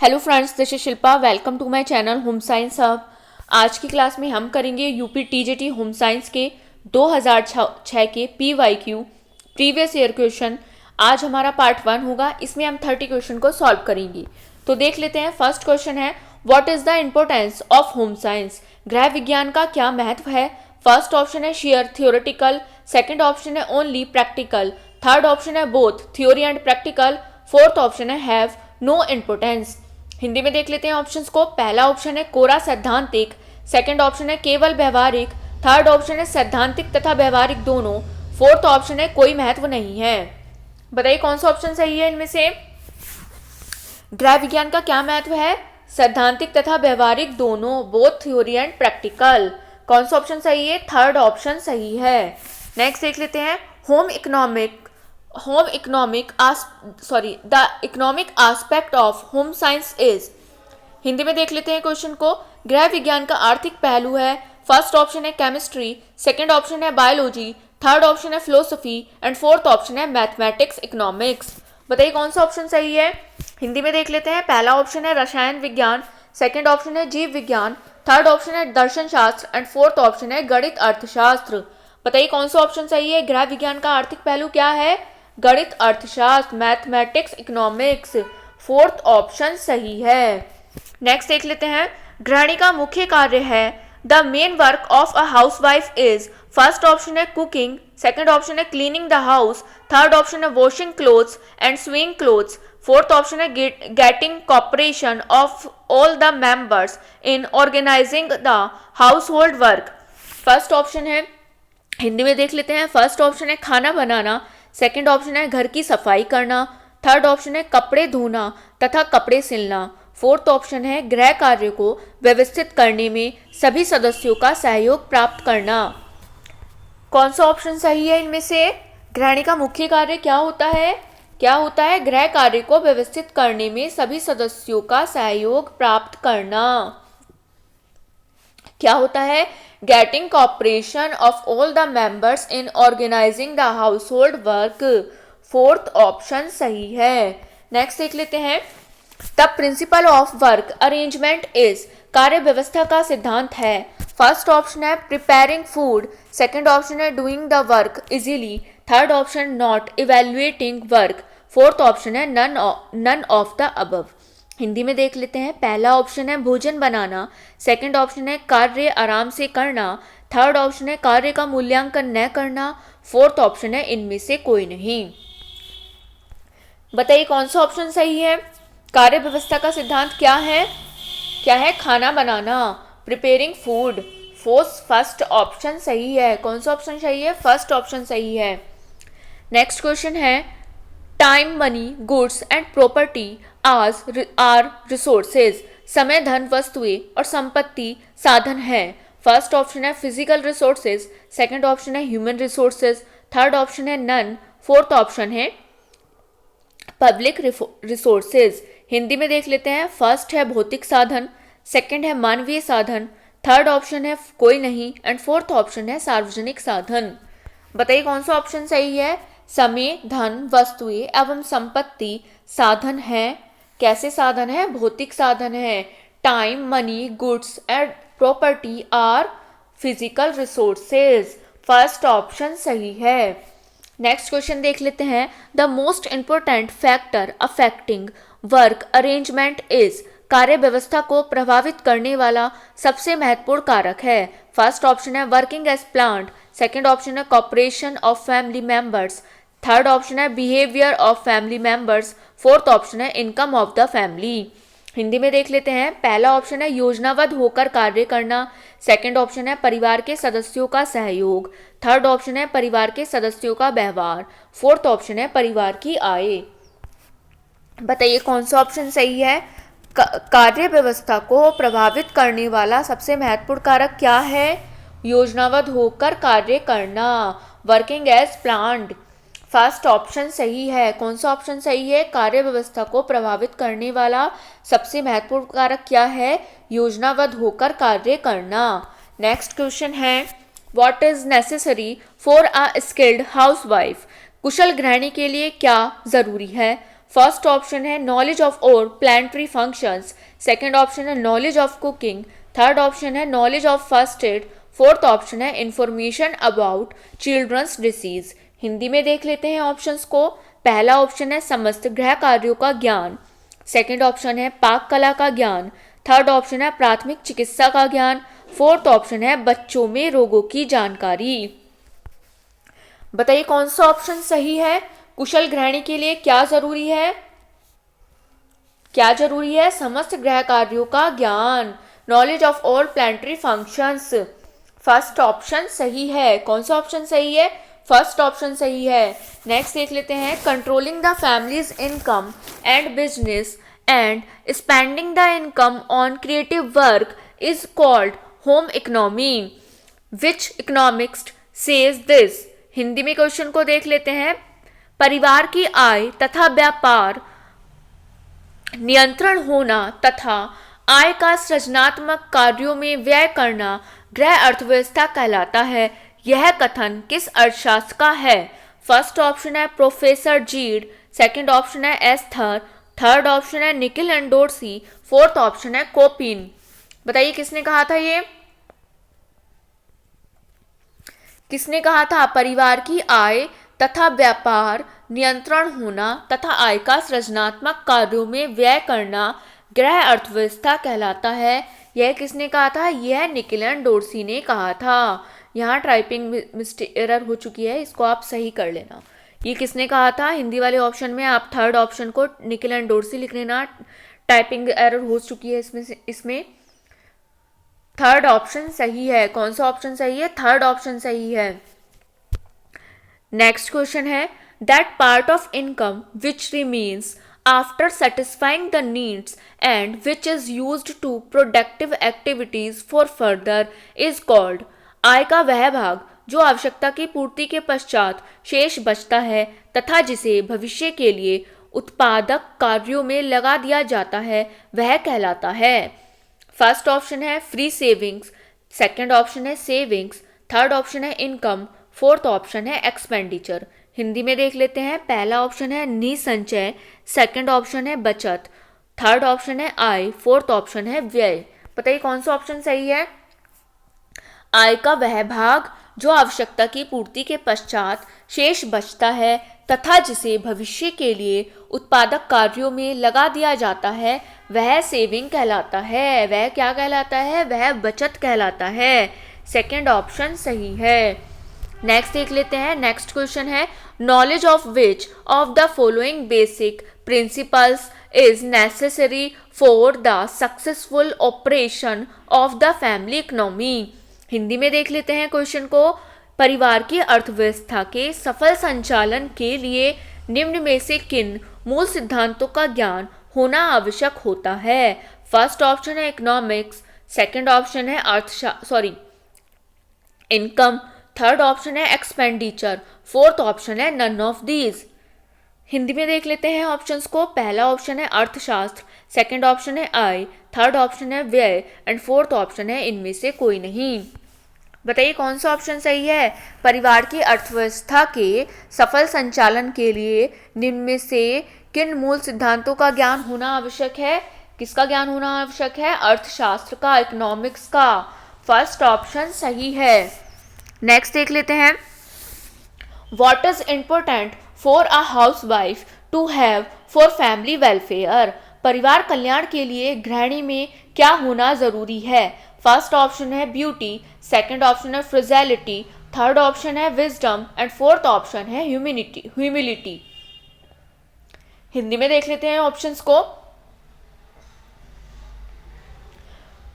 Hello friends, this is Shilpa. Welcome to my channel home science hub. आज की class में हम करेंगे यूपी टीजीटी होम साइंस के 2006 के पीवाईक्यू प्रीवियस ईयर क्वेश्चन। आज हमारा पार्ट 1 होगा, इसमें हम 30 क्वेश्चन को सॉल्व करेंगे। तो देख लेते हैं। फर्स्ट क्वेश्चन है, what is the importance of home science? गृह विज्ञान का क्या महत्व है? फर्स्ट ऑप्शन है शेयर थियोरेटिकल, सेकेंड ऑप्शन है ओनली प्रैक्टिकल, थर्ड ऑप्शन है both theory and practical, fourth option है हैव नो इम्पोर्टेंस। हिंदी में देख लेते हैं ऑप्शंस को। पहला ऑप्शन है कोरा सैद्धांतिक, सेकंड ऑप्शन है केवल व्यवहारिक, थर्ड ऑप्शन है सैद्धांतिक तथा व्यवहारिक दोनों, फोर्थ ऑप्शन है कोई महत्व नहीं है। बताइए कौन सा ऑप्शन सही है इनमें से? गृह विज्ञान का क्या महत्व है? सैद्धांतिक तथा व्यवहारिक दोनों, बोथ थ्योरी एंड प्रैक्टिकल। कौन सा ऑप्शन सही है? थर्ड ऑप्शन सही है। नेक्स्ट देख लेते हैं, the economic aspect of home science is. Hindi में देख लेते हैं क्वेश्चन को। गृह विज्ञान का आर्थिक पहलू है। फर्स्ट ऑप्शन है केमिस्ट्री, सेकंड ऑप्शन है बायोलॉजी, थर्ड ऑप्शन है फिलोसफी एंड फोर्थ ऑप्शन है मैथमेटिक्स इकोनॉमिक्स। बताइए कौन सा ऑप्शन सही है? हिंदी में देख लेते हैं। पहला ऑप्शन है रसायन विज्ञान, सेकंड ऑप्शन है जीव विज्ञान, थर्ड ऑप्शन है दर्शन शास्त्र एंड फोर्थ ऑप्शन है गणित अर्थशास्त्र। बताइए कौन सा ऑप्शन सही है? गृह विज्ञान का आर्थिक पहलू क्या है? गणित अर्थशास्त्र, मैथमेटिक्स इकोनॉमिक्स। फोर्थ ऑप्शन सही है। नेक्स्ट देख लेते हैं, गृहिणी का मुख्य कार्य है। The main work of a housewife is. First option है कुकिंग, सेकंड ऑप्शन है cleaning the house, third option है washing clothes and sewing clothes, fourth option है getting cooperation of all the members in organising the household work. First option है, हिंदी में देख लेते हैं। First option है खाना बनाना, सेकंड ऑप्शन है घर की सफाई करना, थर्ड ऑप्शन है कपड़े धोना तथा कपड़े सिलना, फोर्थ ऑप्शन है गृह कार्य को व्यवस्थित करने में सभी सदस्यों का सहयोग प्राप्त करना। कौन सा ऑप्शन सही है इनमें से? गृहिणी का मुख्य कार्य क्या होता है? क्या होता है? गृह कार्य को व्यवस्थित करने में सभी सदस्यों का सहयोग प्राप्त करना। क्या होता है? Getting cooperation of all the members in organising the household work. Fourth option सही है। नेक्स्ट देख लेते हैं, the principle of work arrangement is. कार्य व्यवस्था का सिद्धांत है। फर्स्ट ऑप्शन है प्रिपेयरिंग फूड, सेकंड ऑप्शन है doing the work easily, third option not evaluating work, fourth option है none of the above. Hindi में देख लेते हैं। पहला ऑप्शन है भोजन बनाना, सेकंड ऑप्शन है कार्य आराम से करना, थर्ड ऑप्शन है कार्य का मूल्यांकन न करना, फोर्थ ऑप्शन है इनमें से कोई नहीं। बताइए कौन सा ऑप्शन सही है? कार्य व्यवस्था का सिद्धांत क्या है? क्या है? खाना बनाना, प्रिपेयरिंग फूड। फर्स्ट ऑप्शन सही है। कौन सा ऑप्शन सही है? फर्स्ट ऑप्शन सही है। नेक्स्ट क्वेश्चन है, time money goods and property are resources. समय धन वस्तुएं और संपत्ति साधन है। फर्स्ट ऑप्शन है फिजिकल रिसोर्सेज, सेकंड ऑप्शन है ह्यूमन रिसोर्सेज, थर्ड ऑप्शन है नन, फोर्थ ऑप्शन है पब्लिक रिसोर्सेज। हिंदी में देख लेते हैं। फर्स्ट है भौतिक साधन, सेकंड है मानवीय साधन, थर्ड ऑप्शन है कोई नहीं एंड फोर्थ ऑप्शन है सार्वजनिक साधन। बताइए कौन सा ऑप्शन सही है? समय धन वस्तुएं एवं संपत्ति साधन है। कैसे साधन है? भौतिक साधन है। Time money goods and property are physical resources. First option सही है। नेक्स्ट क्वेश्चन देख लेते हैं, the most important factor affecting work arrangement is. कार्य व्यवस्था को प्रभावित करने वाला सबसे महत्वपूर्ण कारक है। फर्स्ट ऑप्शन है working as planned, second option है cooperation of family members, third option है behaviour of family members, fourth option है income of the family. Hindi में देख लेते हैं। पहला ऑप्शन है योजनाबद्ध होकर कार्य करना, सेकंड ऑप्शन है परिवार के सदस्यों का सहयोग, थर्ड ऑप्शन है परिवार के सदस्यों का व्यवहार, फोर्थ ऑप्शन है परिवार की आय। बताइए कौन सा ऑप्शन सही है? कार्य व्यवस्था को प्रभावित करने वाला सबसे महत्वपूर्ण कारक क्या है? योजनाबद्ध होकर कार्य करना, working as planned. First option सही है। कौन सा ऑप्शन सही है? कार्य व्यवस्था को प्रभावित करने वाला सबसे महत्वपूर्ण कारक क्या है? योजनाबद्ध होकर कार्य करना। नेक्स्ट क्वेश्चन है, what is necessary for a skilled housewife. कुशल गृहिणी के लिए क्या जरूरी है? फर्स्ट ऑप्शन है नॉलेज ऑफ और प्लानिटरी फंक्शंस, सेकंड ऑप्शन है knowledge of cooking, third option है knowledge of first aid, fourth option है information about children's disease. Hindi में देख लेते हैं ऑप्शंस को। पहला ऑप्शन है समस्त गृह कार्यों का ज्ञान, सेकंड ऑप्शन है पाक कला का ज्ञान, थर्ड ऑप्शन है प्राथमिक चिकित्सा का ज्ञान, फोर्थ ऑप्शन है बच्चों में रोगों की जानकारी। बताइए कौन सा ऑप्शन सही है। कुशल गृहिणी के लिए क्या जरूरी है, क्या जरूरी है? समस्त गृह कार्यों का ज्ञान, knowledge of all planetary functions. First option सही है। कौन सा ऑप्शन सही है? फर्स्ट ऑप्शन सही है। नेक्स्ट देख लेते हैं, controlling the families income and business and spending the income on creative work is called home economy. Which economics says this? Hindi में क्वेश्चन को देख लेते हैं। परिवार की आय तथा व्यापार नियंत्रण होना तथा आय का सृजनात्मक कार्यों में व्यय करना गृह अर्थव्यवस्था कहलाता है। यह कथन किस अर्थशास्त्र का है? फर्स्ट ऑप्शन है प्रोफेसर जीड, सेकंड ऑप्शन है एस्थर, थर्ड ऑप्शन है Nickell and Dorsey, fourth option है कोपिन। बताइए किसने कहा था ये? किसने कहा था? परिवार की आय तथा व्यापार नियंत्रण होना तथा आय का सृजनात्मक कार्यों में व्यय करना गृह अर्थव्यवस्था कहलाता है। यह किसने कहा था? यह निकिल एंड डोर्सी ने कहा था। यहाँ टाइपिंग मिस्टेक एरर हो चुकी है, इसको आप सही कर लेना। ये किसने कहा था? हिंदी वाले ऑप्शन में आप थर्ड ऑप्शन को निकिल एंड डोर्सी लिख लेना, टाइपिंग एरर हो चुकी है इसमें थर्ड ऑप्शन सही है। कौन सा ऑप्शन सही है? थर्ड ऑप्शन सही है। नेक्स्ट क्वेश्चन है, that part of income which remains after satisfying the needs and which is used to productive activities for further is called. आय का वह भाग जो आवश्यकता की पूर्ति के पश्चात शेष बचता है तथा जिसे भविष्य के लिए उत्पादक कार्यों में लगा दिया जाता है, वह कहलाता है। फर्स्ट ऑप्शन है फ्री सेविंग्स, सेकंड ऑप्शन है सेविंग्स, थर्ड ऑप्शन है इनकम, फोर्थ ऑप्शन है एक्सपेंडिचर। हिंदी में देख लेते हैं। पहला ऑप्शन है निसंचय, सेकंड ऑप्शन है बचत, थर्ड ऑप्शन है आय, फोर्थ ऑप्शन है व्यय। बताइए कौन सा ऑप्शन सही है? आय का वह भाग जो आवश्यकता की पूर्ति के पश्चात शेष बचता है तथा जिसे भविष्य के लिए उत्पादक कार्यों में लगा दिया जाता है, वह सेविंग कहलाता है। वह क्या कहलाता है? वह बचत कहलाता है। सेकंड ऑप्शन सही है। नेक्स्ट देख लेते हैं। नेक्स्ट क्वेश्चन है, knowledge of which of the following basic principles is necessary for the successful operation of the family economy. Hindi में देख लेते हैं क्वेश्चन को। परिवार की अर्थव्यवस्था के सफल संचालन के लिए निम्न में से किन मूल सिद्धांतों का ज्ञान होना आवश्यक होता है? फर्स्ट ऑप्शन है इकोनॉमिक्स, सेकंड ऑप्शन है इनकम, थर्ड ऑप्शन है एक्सपेंडिचर, फोर्थ ऑप्शन है नन ऑफ दीज। हिंदी में देख लेते हैं ऑप्शंस को। पहला ऑप्शन है अर्थशास्त्र, सेकंड ऑप्शन है आय, थर्ड ऑप्शन है व्यय एंड फोर्थ ऑप्शन है इनमें से कोई नहीं। बताइए कौन सा ऑप्शन सही है? परिवार की अर्थव्यवस्था के सफल संचालन के लिए निम्न में से किन मूल सिद्धांतों का ज्ञान होना आवश्यक है? किसका ज्ञान होना आवश्यक है? अर्थशास्त्र का, इकोनॉमिक्स का। फर्स्ट ऑप्शन सही है। नेक्स्ट देख लेते हैं, what is important for a housewife to have for family welfare. परिवार कल्याण के लिए गृहिणी में क्या होना जरूरी है? फर्स्ट ऑप्शन है ब्यूटी, सेकंड ऑप्शन है फ्रिजैलिटी, थर्ड ऑप्शन है विजडम एंड फोर्थ ऑप्शन है ह्यूमिलिटी। हिंदी में देख लेते हैं ऑप्शंस को।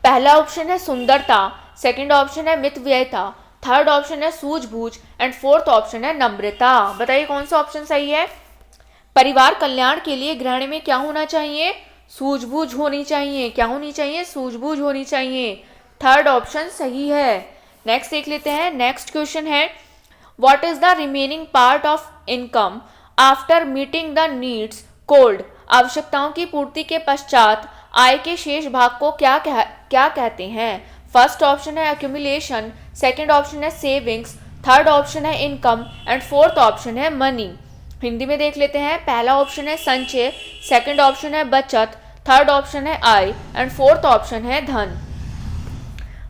पहला ऑप्शन है सुंदरता, सेकंड ऑप्शन है मितव्ययिता, थर्ड ऑप्शन है सूझबूझ एंड फोर्थ ऑप्शन है नम्रता। बताइए कौन सा ऑप्शन सही है? परिवार कल्याण के लिए गृहिणी में क्या होना चाहिए? सूझबूझ होनी चाहिए। क्या होनी चाहिए? सूझबूझ होनी चाहिए। थर्ड ऑप्शन सही है। नेक्स्ट देख लेते हैं। नेक्स्ट क्वेश्चन है, what is the remaining part of income after meeting the needs called. आवश्यकताओं की पूर्ति के पश्चात आय के शेष भाग को क्या कहते हैं? फर्स्ट ऑप्शन है एक्यूमुलेशन, सेकंड ऑप्शन है सेविंग्स, थर्ड ऑप्शन है इनकम एंड फोर्थ ऑप्शन है मनी। हिंदी में देख लेते हैं। पहला ऑप्शन है संचय, सेकंड ऑप्शन है बचत, थर्ड ऑप्शन है आय एंड फोर्थ ऑप्शन है धन।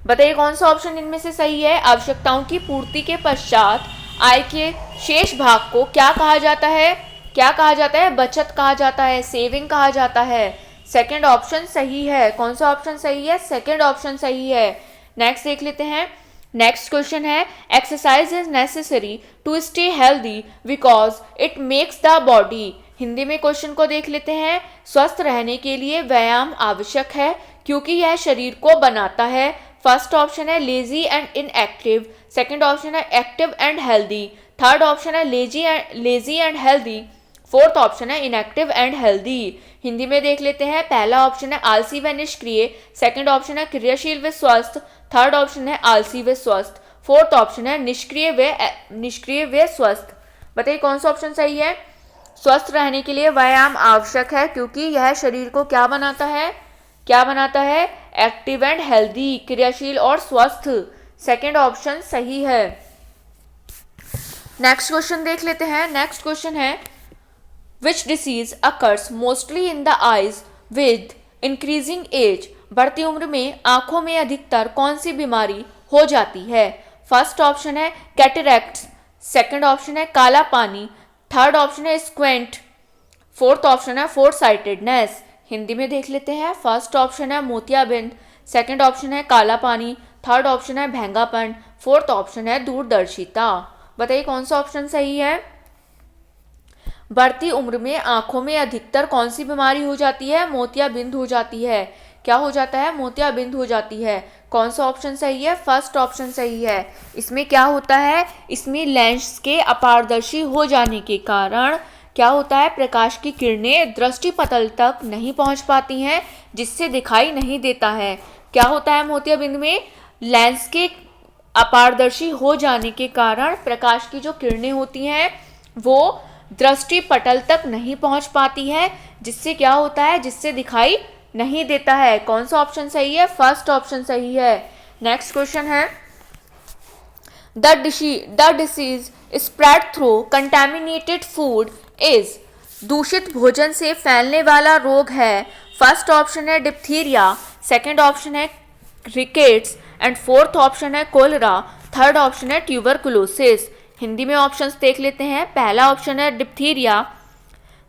बताइए कौन सा ऑप्शन इनमें से सही है। आवश्यकताओं की पूर्ति के पश्चात आय के शेष भाग को क्या कहा जाता है? क्या कहा जाता है? बचत कहा जाता है, सेविंग कहा जाता है। सेकंड ऑप्शन सही है। कौन सा ऑप्शन सही है? सेकंड ऑप्शन सही है। नेक्स्ट देख लेते हैं। नेक्स्ट क्वेश्चन है, exercise is necessary to stay healthy because it makes the body. Hindi में क्वेश्चन को देख लेते हैं। स्वस्थ रहने के लिए व्यायाम आवश्यक है क्योंकि यह शरीर को बनाता है। फर्स्ट ऑप्शन है lazy and inactive, second option है active and healthy, third option है lazy and healthy, fourth option है इनएक्टिव एंड हेल्दी। हिंदी में देख लेते हैं। पहला ऑप्शन है आलसी व निष्क्रिय, सेकंड ऑप्शन है क्रियाशील व स्वस्थ, थर्ड ऑप्शन है आलसी व स्वस्थ, फोर्थ ऑप्शन है निष्क्रिय व स्वस्थ। बताइए कौन सा ऑप्शन सही है। स्वस्थ रहने के लिए व्यायाम आवश्यक है क्योंकि यह शरीर को क्या बनाता है? क्या बनाता है? एक्टिव एंड हेल्दी, क्रियाशील और स्वस्थ। सेकंड ऑप्शन सही है। नेक्स्ट क्वेश्चन देख लेते हैं। नेक्स्ट क्वेश्चन है, which disease occurs mostly in the eyes with increasing age. बढ़ती उम्र में आंखों में अधिकतर कौन सी बीमारी हो जाती है? फर्स्ट ऑप्शन है कैटरैक्ट्स, सेकंड ऑप्शन है काला पानी, थर्ड ऑप्शन है स्क्वेंट, फोर्थ ऑप्शन है फोर साइटेडनेस। हिंदी में देख लेते हैं। फर्स्ट ऑप्शन है मोतियाबिंद, सेकंड ऑप्शन है काला पानी, थर्ड ऑप्शन है भेंगापन, फोर्थ ऑप्शन है दूरदर्शिता। बताइए कौन सा ऑप्शन सही है। बढ़ती उम्र में आंखों में अधिकतर कौन सी बीमारी हो जाती है? मोतियाबिंद हो जाती है। क्या हो जाता है? मोतियाबिंद हो जाती है। कौन सा ऑप्शन सही है? फर्स्ट ऑप्शन सही है। इसमें क्या होता है? इसमें लेंस के अपारदर्शी हो जाने के कारण क्या होता है? प्रकाश की किरणें दृष्टि पटल तक नहीं पहुंच पाती हैं, जिससे दिखाई नहीं देता है। क्या होता है मोतियाबिंद में? लेंस के अपारदर्शी हो जाने के कारण प्रकाश की जो किरणें होती हैं वो दृष्टि पटल तक नहीं पहुंच पाती है, जिससे क्या होता है? जिससे दिखाई नहीं देता है। कौन सा ऑप्शन सही है? फर्स्ट ऑप्शन सही है। नेक्स्ट क्वेश्चन है, the disease spread through contaminated food is. दूषित भोजन से फैलने वाला रोग है। फर्स्ट ऑप्शन है डिप्थीरिया, सेकंड ऑप्शन है रिकेट्स एंड फोर्थ ऑप्शन है कोलेरा, थर्ड ऑप्शन है ट्यूबरकुलोसिस। हिंदी में ऑप्शंस देख लेते हैं। पहला ऑप्शन है डिप्थीरिया,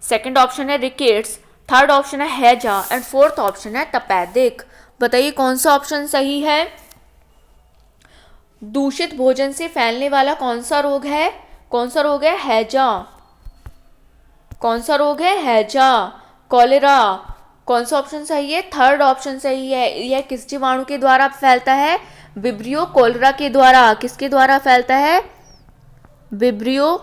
सेकंड ऑप्शन है रिकेट्स, थर्ड ऑप्शन है हैजा एंड फोर्थ ऑप्शन है तपेदिक। बताइए कौन सा ऑप्शन सही है। दूषित भोजन से फैलने वाला कौन सा रोग है? कौन सा रोग है? हैजा। कौन सा रोग है? हैजा। कॉलेरा। कौन सा ऑप्शन सही है? थर्ड ऑप्शन सही है। यह किस जीवाणु के द्वारा फैलता है? विब्रियो कॉलेरा के द्वारा। किसके द्वारा फैलता है? Vibrio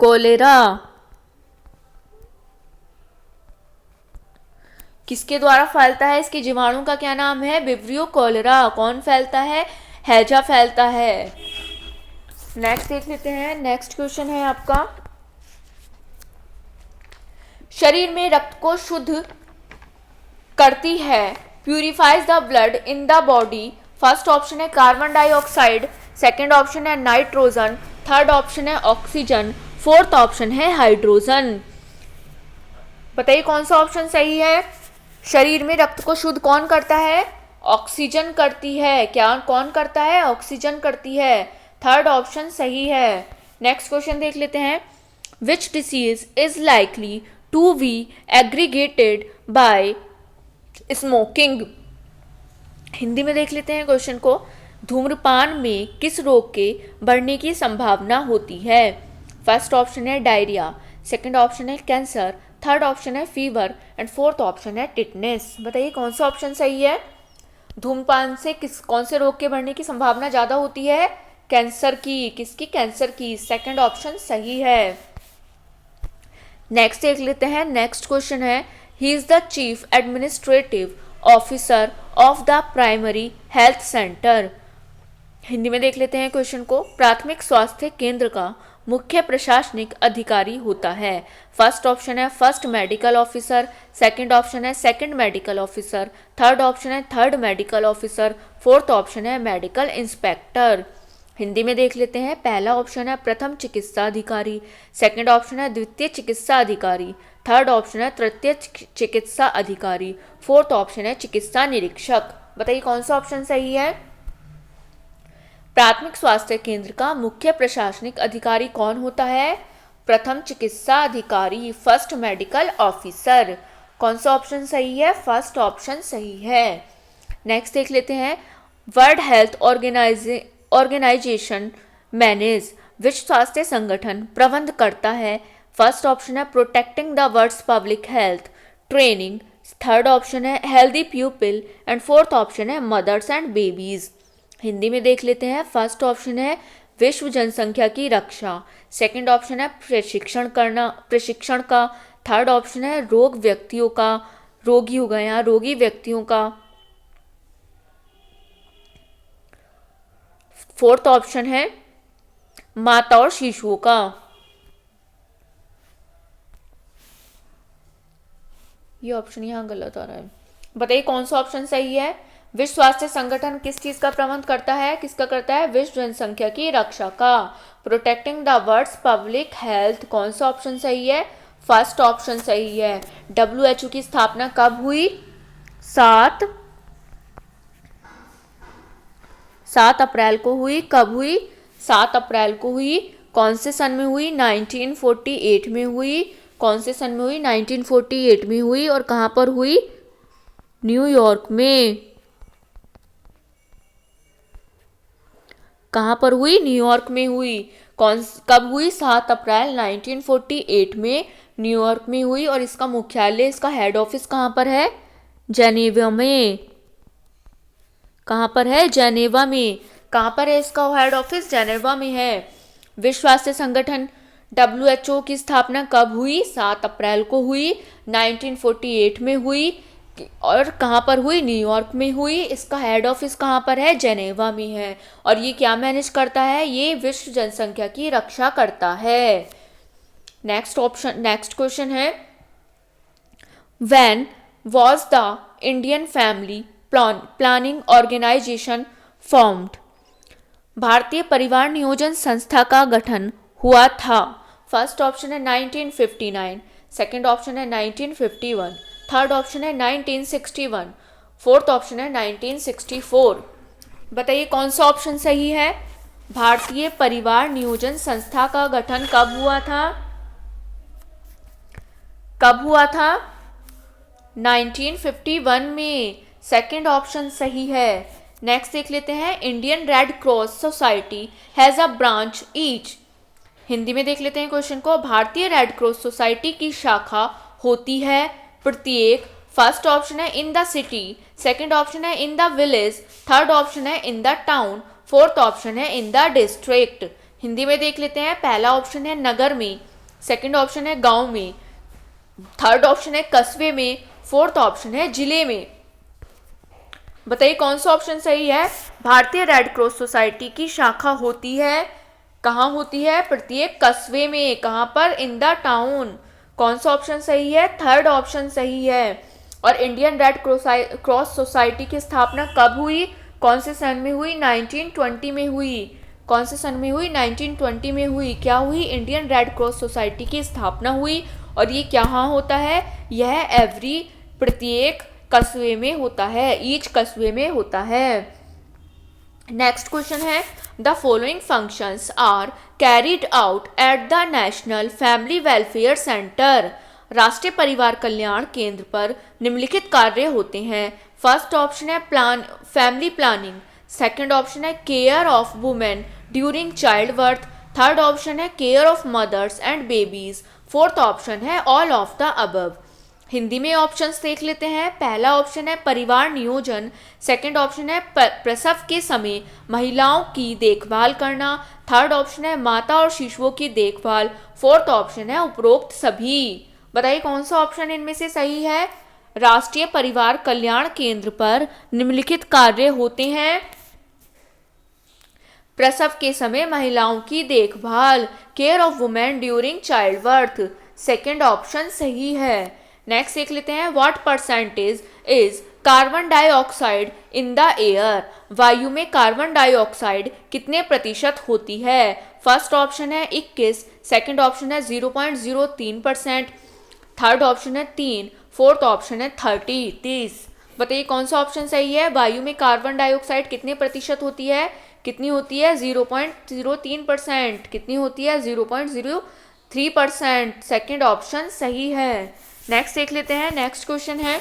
cholera. किसके द्वारा फैलता है? इसके जीवाणु का क्या नाम है? Vibrio cholera. कौन फैलता है? हैजा फैलता है। नेक्स्ट देख लेते हैं। नेक्स्ट क्वेश्चन है आपका, शरीर में रक्त को शुद्ध करती है, purifies the blood in the body. First option है कार्बन डाइऑक्साइड, सेकंड ऑप्शन है नाइट्रोजन, थर्ड ऑप्शन है ऑक्सीजन, फोर्थ ऑप्शन है हाइड्रोजन। बताइए कौन सा ऑप्शन सही है। शरीर में रक्त को शुद्ध कौन करता है? ऑक्सीजन करती है। क्या कौन करता है? ऑक्सीजन करती है। थर्ड ऑप्शन सही है। नेक्स्ट क्वेश्चन देख लेते हैं, which disease is likely to be aggregated by smoking. Hindi में देख लेते हैं क्वेश्चन को, धूम्रपान में किस रोग के बढ़ने की संभावना होती है? फर्स्ट ऑप्शन है डायरिया, सेकंड ऑप्शन है कैंसर, थर्ड ऑप्शन है फीवर एंड फोर्थ ऑप्शन है टिटनेस। बताइए कौन सा ऑप्शन सही है। धूम्रपान से कौन से रोग के बढ़ने की संभावना ज़्यादा होती है? कैंसर की। किसकी? कैंसर की। सेकंड ऑप्शन सही है। नेक्स्ट देख लेते हैं। नेक्स्ट क्वेश्चन है, he is the chief administrative officer of the primary health centre. Hindi में देख लेते हैं क्वेश्चन को, प्राथमिक स्वास्थ्य केंद्र का मुख्य प्रशासनिक अधिकारी होता है। फर्स्ट ऑप्शन है first medical officer, second option है second medical officer, third option है third medical officer, fourth option है मेडिकल इंस्पेक्टर। हिंदी में देख लेते हैं। पहला ऑप्शन है प्रथम चिकित्सा अधिकारी, सेकंड ऑप्शन है द्वितीय चिकित्सा अधिकारी, थर्ड ऑप्शन है तृतीय चिकित्सा अधिकारी, फोर्थ ऑप्शन है चिकित्सा निरीक्षक। बताइए कौन सा ऑप्शन सही है। प्राथमिक स्वास्थ्य केंद्र का मुख्य प्रशासनिक अधिकारी कौन होता है। प्रथम चिकित्सा अधिकारी, फर्स्ट मेडिकल ऑफिसर। कौन सा ऑप्शन सही है। फर्स्ट ऑप्शन सही है। नेक्स्ट देख लेते हैं। वर्ल्ड हेल्थ ऑर्गेनाइजेशन मैनेज, विश्व स्वास्थ्य संगठन प्रबंध करता है। फर्स्ट ऑप्शन है protecting the world's public health training, third option है healthy people and fourth option है मदर्स एंड बेबीज। हिंदी में देख लेते हैं। फर्स्ट ऑप्शन है विश्व जनसंख्या की रक्षा, सेकंड ऑप्शन है प्रशिक्षण का, थर्ड ऑप्शन है रोगी व्यक्तियों का, फोर्थ ऑप्शन है माता और शिशुओं का। ये ऑप्शन यहाँ गलत आ रहा है। बताइए कौन सा ऑप्शन सही है। विश्व स्वास्थ्य संगठन किस चीज का प्रबंध करता है। किसका करता है। विश्व जनसंख्या की रक्षा का। Protecting the world's public health, कौन सा ऑप्शन सही है। फर्स्ट ऑप्शन सही है। WHO की स्थापना कब हुई। 7 अप्रैल को हुई। कब हुई। 7 अप्रैल को हुई। कौन से सन में हुई। 1948 में हुई। कौन से सन में हुई। 1948 में हुई। और कहाँ पर हुई। न्यूयॉर्क में। कहाँ पर हुई। न्यूयॉर्क में हुई। कब हुई। 7 अप्रैल 1948 में न्यूयॉर्क में हुई। और इसका मुख्यालय, इसका हेड ऑफिस कहाँ पर है। जेनेवा में। कहाँ पर है। जेनेवा में। कहाँ पर है इसका हेड ऑफिस। जेनेवा में है। विश्व स्वास्थ्य संगठन WHO की स्थापना कब हुई। 7 अप्रैल को हुई। 1948 में हुई। और कहाँ पर हुई। न्यूयॉर्क में हुई। इसका हेड ऑफिस कहाँ पर है। जेनेवा में है। और ये क्या मैनेज करता है। ये विश्व जनसंख्या की रक्षा करता है। नेक्स्ट क्वेश्चन है। When was the Indian family planning organisation formed. भारतीय परिवार नियोजन संस्था का गठन हुआ था। फर्स्ट ऑप्शन है 1959, सेकंड ऑप्शन है 1951, थर्ड ऑप्शन है 1961, फोर्थ ऑप्शन है 1964। बताइए कौन सा ऑप्शन सही है। भारतीय परिवार नियोजन संस्था का गठन कब हुआ था। 1951 में। सेकंड ऑप्शन सही है। नेक्स्ट देख लेते हैं। Indian red cross society has a branch each. Hindi में देख लेते हैं क्वेश्चन को। भारतीय रेड क्रॉस सोसाइटी की शाखा होती है प्रत्येक। फर्स्ट ऑप्शन है in the city, second option है in the village, third option है in the town, fourth option है इन द डिस्ट्रिक्ट। हिंदी में देख लेते हैं। पहला ऑप्शन है नगर में, सेकंड ऑप्शन है गांव में, थर्ड ऑप्शन है कस्बे में, फोर्थ ऑप्शन है जिले में। बताइए कौन सा ऑप्शन सही है। भारतीय रेड क्रॉस सोसाइटी की शाखा होती है, कहाँ होती है। प्रत्येक कस्बे में। कहाँ पर। इन द टाउन। कौन सा ऑप्शन सही है। थर्ड ऑप्शन सही है। और इंडियन रेड क्रॉस सोसाइटी की स्थापना कब हुई। कौन से सन में हुई। 1920 में हुई। कौन से सन में हुई। 1920 में हुई। क्या हुई। इंडियन रेड क्रॉस सोसाइटी की स्थापना हुई। और ये कहाँ होता है। यह प्रत्येक कस्बे में होता है। ईच कस्बे में होता है। नेक्स्ट क्वेश्चन है। The following functions are carried out at the national family welfare centre. राष्ट्रीय परिवार कल्याण केंद्र पर निम्नलिखित कार्य होते हैं। फर्स्ट ऑप्शन है फैमिली प्लानिंग, सेकंड ऑप्शन है care of women during child birth, third option है care of mothers and babies, fourth option है all of the above. Hindi में ऑप्शंस देख लेते हैं। पहला ऑप्शन है परिवार नियोजन, सेकंड ऑप्शन है प्रसव के समय महिलाओं की देखभाल करना, थर्ड ऑप्शन है माता और शिशुओं की देखभाल, फोर्थ ऑप्शन है उपरोक्त सभी। बताइए कौन सा ऑप्शन इनमें से सही है। राष्ट्रीय परिवार कल्याण केंद्र पर निम्नलिखित कार्य होते हैं। प्रसव के समय महिलाओं की देखभाल, care of women during child birth. Second option सही है। नेक्स्ट देख लेते हैं। What percentage is carbon dioxide in the air, वायु में कार्बन डाइऑक्साइड कितने प्रतिशत होती है? फर्स्ट ऑप्शन है 21, सेकंड ऑप्शन है 0.03%, थर्ड ऑप्शन है 3, फोर्थ ऑप्शन है 30। बताइए कौन सा ऑप्शन सही है? वायु में कार्बन डाइऑक्साइड कितने प्रतिशत होती है? कितनी होती है? 0.03%। कितनी होती है? 0.03%। सेकेंड ऑप्शन सही है। नेक्स्ट देख लेते हैं। नेक्स्ट क्वेश्चन है,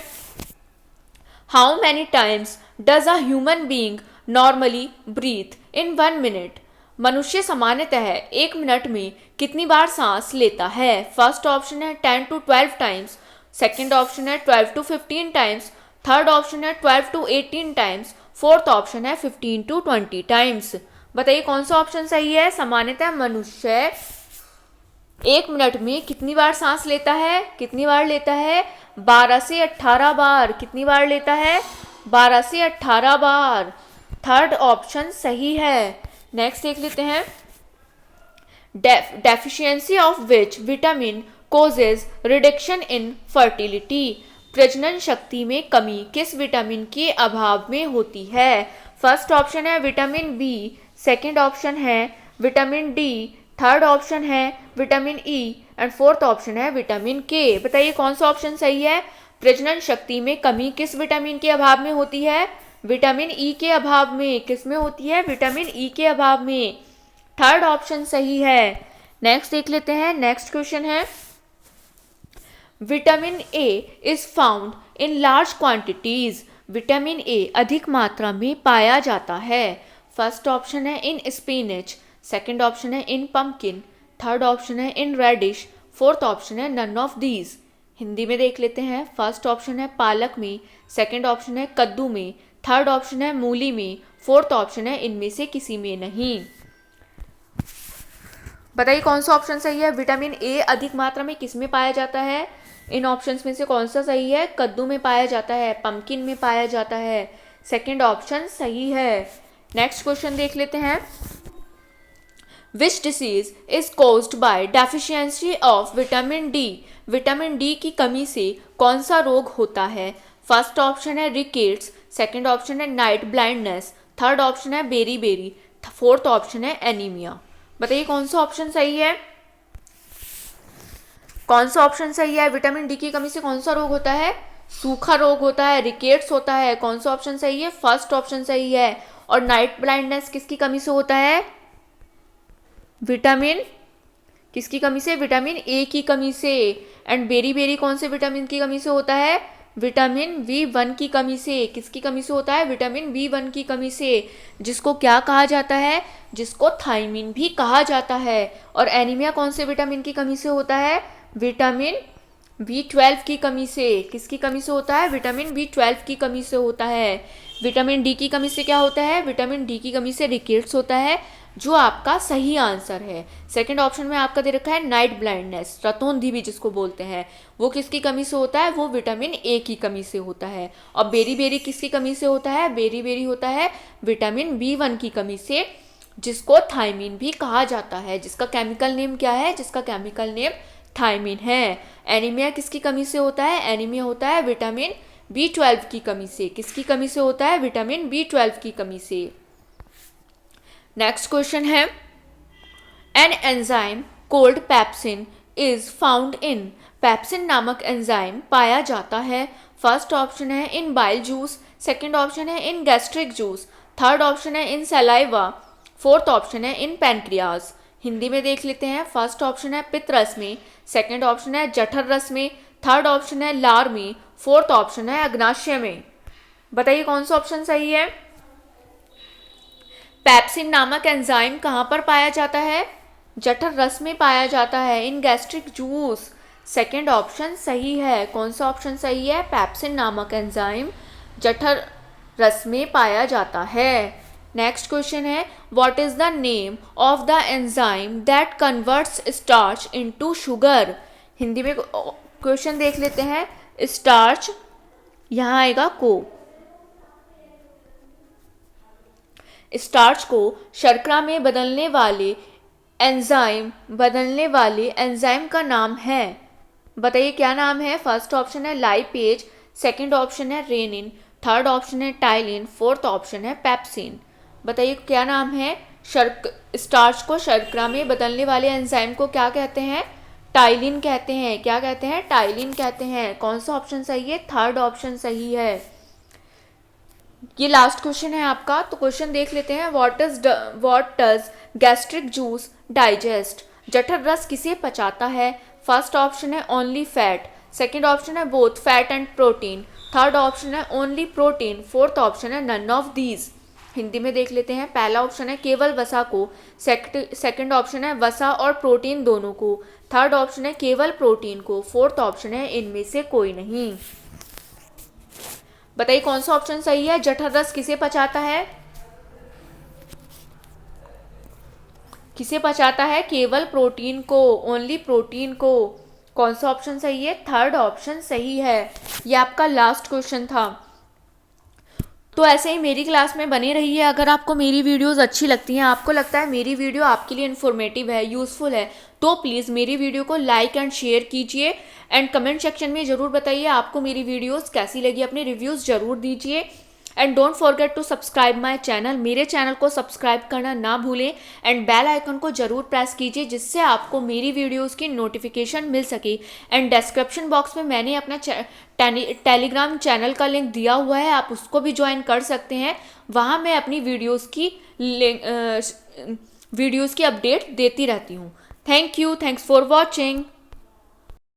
how many times does a human being normally breathe in 1 minute? मनुष्य सामान्यतः 1 मिनट में कितनी बार सांस लेता है? फर्स्ट ऑप्शन है 10 to 12 टाइम्स, सेकेंड ऑप्शन है 12 to 15 टाइम्स, थर्ड ऑप्शन है 12 to 18 टाइम्स, फोर्थ ऑप्शन है 15 to 20 टाइम्स। बताइए कौन सा ऑप्शन सही है? सामान्यतः मनुष्य 1 मिनट में कितनी बार सांस लेता है? कितनी बार लेता है? 12 से 18 बार। कितनी बार लेता है? 12 से 18 बार। थर्ड ऑप्शन सही है। नेक्स्ट देख लेते हैं, deficiency of which vitamin causes reduction in fertility? प्रजनन शक्ति में कमी किस विटामिन के अभाव में होती है? फर्स्ट ऑप्शन है विटामिन बी, सेकेंड ऑप्शन है विटामिन डी, थर्ड ऑप्शन है vitamin E and fourth option है विटामिन के। बताइए कौन सा ऑप्शन सही है? प्रजनन शक्ति में कमी किस विटामिन के अभाव में होती है? विटामिन ई के अभाव में। किस में होती है? विटामिन ई के अभाव में। थर्ड ऑप्शन सही है। नेक्स्ट देख लेते हैं। नेक्स्ट क्वेश्चन है, vitamin A is found in large quantities. Vitamin A अधिक मात्रा में पाया जाता है। फर्स्ट ऑप्शन है इन स्पिनच, सेकेंड ऑप्शन है इन पम्पकिन, थर्ड ऑप्शन है इन रेडिश, फोर्थ ऑप्शन है नन ऑफ दीज। हिंदी में देख लेते हैं। फर्स्ट ऑप्शन है पालक में, सेकेंड ऑप्शन है कद्दू में, थर्ड ऑप्शन है मूली में, फोर्थ ऑप्शन है इनमें से किसी में नहीं। बताइए कौन सा ऑप्शन सही है? विटामिन ए अधिक मात्रा में किस में पाया जाता है? इन ऑप्शंस में से कौन सा सही है? कद्दू में पाया जाता है, पम्पकिन में पाया जाता है। सेकेंड ऑप्शन सही है। नेक्स्ट क्वेश्चन देख लेते हैं, which disease is caused by deficiency of vitamin D? Vitamin D की कमी से कौन सा रोग होता है? फर्स्ट ऑप्शन है रिकेट्स, सेकेंड ऑप्शन है नाइट ब्लाइंडनेस, थर्ड ऑप्शन है बेरी, फोर्थ ऑप्शन है एनीमिया। बताइए कौन सा ऑप्शन सही है? कौन सा ऑप्शन सही है? विटामिन डी की कमी से कौन सा रोग होता है? सूखा रोग होता है, रिकेट्स होता है। कौन सा ऑप्शन सही है? फर्स्ट ऑप्शन सही है। और नाइट ब्लाइंडनेस किसकी कमी से होता है? विटामिन किसकी कमी से? विटामिन ए की कमी से। एंड बेरी कौन से विटामिन की कमी से होता है? विटामिन B1 की कमी से। किसकी कमी से होता है? विटामिन B1 की कमी से, जिसको क्या कहा जाता है? जिसको थायमिन भी कहा जाता है। और एनीमिया कौन से विटामिन की कमी से होता है? विटामिन B12 की कमी से। किसकी कमी से होता है? विटामिन B12 की कमी से होता है। विटामिन डी की कमी से क्या होता है? विटामिन डी की कमी से रिकेट्स होता है, जो आपका सही आंसर है। सेकंड ऑप्शन में आपका दे रखा है नाइट ब्लाइंडनेस, रतौंधी भी जिसको बोलते हैं, वो किसकी कमी से होता है? वो विटामिन ए की कमी से होता है। और बेरी किसकी कमी से होता है? बेरी होता है विटामिन B1 की कमी से, जिसको थायमिन भी कहा जाता है, जिसका केमिकल नेम क्या है? जिसका केमिकल नेम थायमिन है। एनीमिया किसकी कमी से होता है? एनीमिया होता है विटामिन B12 की कमी से। किसकी कमी से होता है? विटामिन B12 की कमी से। नेक्स्ट क्वेश्चन है, an enzyme cold pepsin is found in. Pepsin नामक एंजाइम पाया जाता है। फर्स्ट ऑप्शन है इन बाइल जूस, सेकंड ऑप्शन है in gastric juice, third option है इन सलाइवा, फोर्थ ऑप्शन है इन पैनक्रियाज। हिंदी में देख लेते हैं। फर्स्ट ऑप्शन है पित्त रस में, सेकंड ऑप्शन है जठर रस में, थर्ड ऑप्शन है लार में, फोर्थ ऑप्शन है अग्नाशय में। बताइए कौन सा ऑप्शन सही है? पेप्सिन नामक एंजाइम कहाँ पर पाया जाता है? जठर रस में पाया जाता है, in gastric juice. Second option सही है। कौन सा ऑप्शन सही है? पेप्सिन नामक एंजाइम जठर रस में पाया जाता है। नेक्स्ट क्वेश्चन है, what is the name of the enzyme that converts starch into sugar? Hindi में क्वेश्चन देख लेते हैं। स्टार्च, यहाँ आएगा को, स्टार्च को शर्करा में बदलने वाले एंजाइम का नाम है। बताइए क्या नाम है? फर्स्ट ऑप्शन है लाइपेज, सेकंड ऑप्शन है रेनिन, थर्ड ऑप्शन है टाइलिन, फोर्थ ऑप्शन है पेप्सिन। बताइए क्या नाम है? स्टार्च को शर्करा में बदलने वाले एंजाइम को क्या कहते हैं? टाइलिन कहते हैं। क्या कहते हैं? टाइलिन कहते हैं। कौन सा ऑप्शन सही है? थर्ड ऑप्शन सही है। ये लास्ट क्वेश्चन है आपका, तो क्वेश्चन देख लेते हैं। What does gastric juice digest? जठर रस किसे पचाता है? फर्स्ट ऑप्शन है ओनली फैट, सेकंड ऑप्शन है both fat and protein, third option है ओनली प्रोटीन, फोर्थ ऑप्शन है नन ऑफ दीज। हिंदी में देख लेते हैं। पहला ऑप्शन है केवल वसा को, सेकंड ऑप्शन है वसा और प्रोटीन दोनों को, थर्ड ऑप्शन है केवल प्रोटीन को, फोर्थ ऑप्शन है इनमें से कोई नहीं। बताइए कौन सा ऑप्शन सही है? जठर रस किसे पचाता है? किसे पचाता है? केवल प्रोटीन को, ओनली प्रोटीन को। कौन सा ऑप्शन सही है? थर्ड ऑप्शन सही है। ये आपका लास्ट क्वेश्चन था। तो ऐसे ही मेरी क्लास में बने रहिए। अगर आपको मेरी वीडियोस अच्छी लगती हैं, आपको लगता है मेरी वीडियो आपके लिए इन्फॉर्मेटिव है, यूज़फुल है, तो प्लीज़ मेरी वीडियो को लाइक एंड शेयर कीजिए एंड कमेंट सेक्शन में ज़रूर बताइए आपको मेरी वीडियोस कैसी लगी। अपने रिव्यूज़ ज़रूर दीजिए and don't forget to subscribe my channel. मेरे चैनल को सब्सक्राइब करना ना भूलें एंड बेल आइकन को ज़रूर प्रेस कीजिए जिससे आपको मेरी वीडियोस की नोटिफिकेशन मिल सके। एंड डिस्क्रिप्शन बॉक्स में मैंने अपना टेलीग्राम चैनल का लिंक दिया हुआ है, आप उसको भी ज्वाइन कर सकते हैं। वहाँ मैं अपनी वीडियोस की अपडेट देती रहती हूँ। Thank you, thanks for watching.